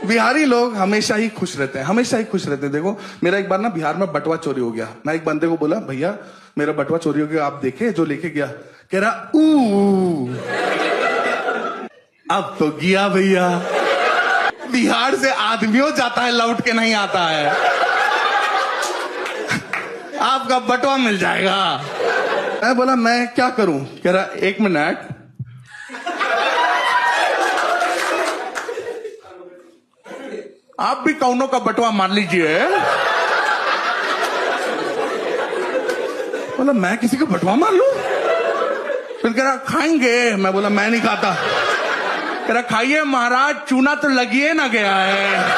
बिहारी लोग हमेशा ही खुश रहते हैं, हमेशा ही खुश रहते हैं। देखो मेरा एक बार ना बिहार में बटुआ चोरी हो गया। मैं एक बंदे को बोला, भैया मेरा बटुआ चोरी हो गया, आप देखे? जो लेके गया कह रहा ऊ, अब तो गया भैया। बिहार से आदमियों जाता है, लौट के नहीं आता है। आपका बटुआ मिल जाएगा। मैं बोला मैं क्या करूं? कह रहा 1 मिनट, आप भी कौनों का बटुआ मार लीजिए। बोला मैं किसी का बटुआ मार लूं? फिर कह रहा खाएंगे। मैं बोला मैं नहीं खाता। कह रहा खाइए महाराज, चूना तो लगिए ना गया है।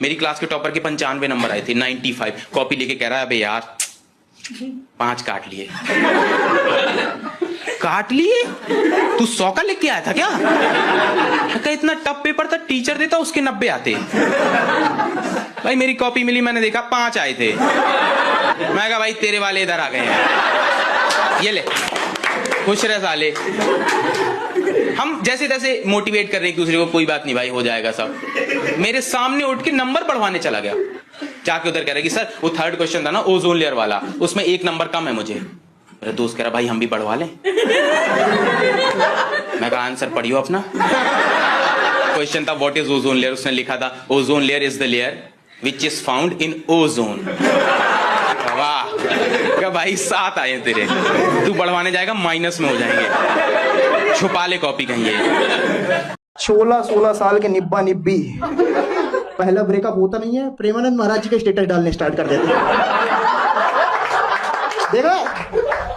मेरी क्लास के टॉपर के 95 नंबर आए थे, 95। कॉपी लेके कह रहा है अबे यार 5 काट लिए। काट लिए? तू 100 का लेके आया था क्या? क्या इतना टफ पेपर था, टीचर देता उसके 90 आते। भाई मेरी कॉपी मिली, मैंने देखा 5 आए थे। मैं कहा भाई तेरे वाले इधर आ गए हैं, ये ले खुश रह साले। हम जैसे तैसे मोटिवेट कर रहे एक दूसरे को, कोई बात नहीं भाई हो जाएगा सब। मेरे सामने उठ के नंबर पढ़वाने चला गया। जाके उधर कह रहा कि सर वो 3rd क्वेश्चन था ना ओजोन लेयर वाला, उसमें 1 नंबर कम है मुझे। मेरा दोस्त कह रहा भाई हम भी पढ़वा लें। मैं कहा आंसर पढ़ियो अपना। क्वेश्चन था व्हाट इज ओजोन लेयर, उसने लिखा था ozone layer is the layer which is found in ozone. वाह भाई 7 आए तेरे, तू बढ़वाने जाएगा माइनस में हो जाएंगे। छुपा ले कॉपी कहीं। 16 साल के निब्बा निब्बी पहला ब्रेकअप होता नहीं है, प्रेमानंद महाराज जी के स्टेटस डालने स्टार्ट कर देते हैं। देखा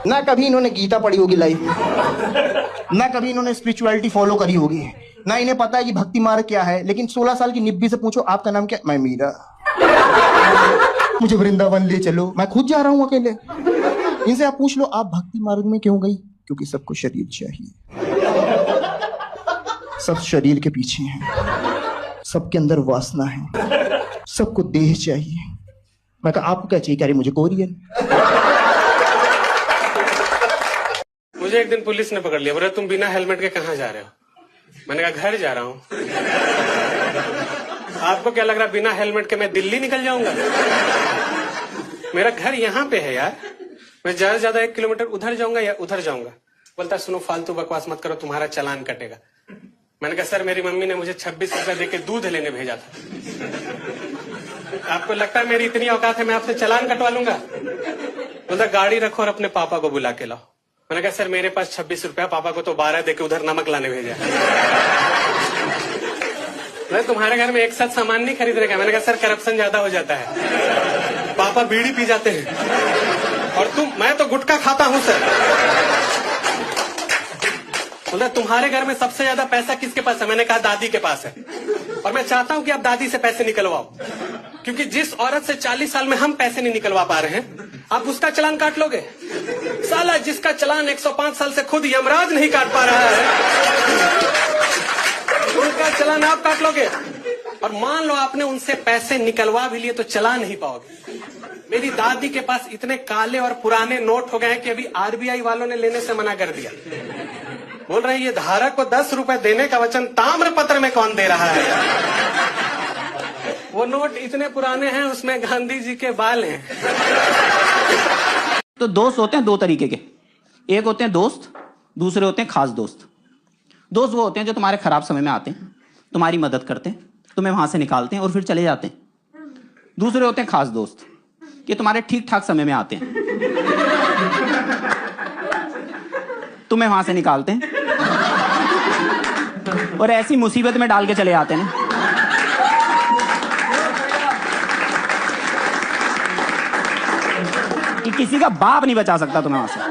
ना, कभी इन्होंने गीता पढ़ी होगी लाइफ में, ना कभी इन्होंने स्पिरिचुअलिटी फॉलो करी होगी, ना इन्हें पता है कि भक्ति मार्ग क्या है। लेकिन 16 साल की निब्बी से पूछो आपका नाम क्या? मैं मीरा। मुझे वृंदावन ले चलो, मैं खुद जा रहा हूं अकेले। इनसे आप पूछ लो आप भक्ति मार्ग में क्यों गई? क्योंकि सबको शरीर चाहिए, सब शरीर के पीछे हैं, सबके अंदर वासना है, सबको देह चाहिए। मैं कहा आपको क्या चाहिए? कह रही मुझे कोरियन। मुझे एक दिन पुलिस ने पकड़ लिया, बोला तुम बिना हेलमेट के कहाँ जा रहे हो? मैंने कहा घर जा रहा हूँ। आपको क्या लग रहा बिना हेलमेट के मैं दिल्ली निकल जाऊंगा? मेरा घर यहाँ पे है यार, मैं ज्यादा से ज्यादा 1 किलोमीटर उधर जाऊंगा या उधर जाऊंगा। बोलता सुनो फालतू बकवास मत करो, तुम्हारा चालान कटेगा। मैंने कहा सर मेरी मम्मी ने मुझे 26 रुपए देके दूध लेने भेजा था, आपको लगता है मेरी इतनी औकात है मैं आपसे चालान कटवा लूंगा? बोलता गाड़ी रखो और अपने पापा को बुला के लाओ। मैंने कहा सर मेरे पास 26 रुपया, पापा को तो 12 देके उधर नमक लाने भेजा। मैं तुम्हारे घर में एक साथ सामान नहीं खरीद रहे। मैंने कहा सर करप्शन ज्यादा हो जाता है, पापा बीड़ी पी जाते हैं और मैं तो गुटखा खाता हूँ सर। बोला तुम्हारे घर में सबसे ज्यादा पैसा किसके पास है? मैंने कहा दादी के पास है, और मैं चाहता हूं कि आप दादी से पैसे निकलवाओ, क्योंकि जिस औरत से 40 साल में हम पैसे नहीं निकलवा पा रहे हैं, आप उसका चालान काट लोगे? साला जिसका चालान 105 साल से खुद यमराज नहीं काट पा रहा है, उनका चालान आप काट लोगे। और मान लो आपने उनसे पैसे निकलवा भी लिए तो चला नहीं पाओगे। मेरी दादी के पास इतने काले और पुराने नोट हो गए हैं कि अभी आरबीआई वालों ने लेने से मना कर दिया। बोल रहे हैं ये धारक को 10 रुपए देने का वचन ताम्र पत्र में कौन दे रहा है? वो नोट इतने पुराने हैं उसमें गांधी जी के बाल हैं। तो दोस्त होते हैं 2 तरीके के, एक होते हैं दोस्त, दूसरे होते हैं खास दोस्त। दोस्त वो होते हैं जो तुम्हारे खराब समय में आते हैं, तुम्हारी मदद करते हैं, तुम्हें वहां से निकालते हैं और फिर चले जाते हैं। दूसरे होते हैं खास दोस्त, कि तुम्हारे ठीक ठाक समय में आते हैं, तुम्हें वहां से निकालते हैं और ऐसी मुसीबत में डाल के चले जाते हैं कि किसी का बाप नहीं बचा सकता तुम्हें वहां से।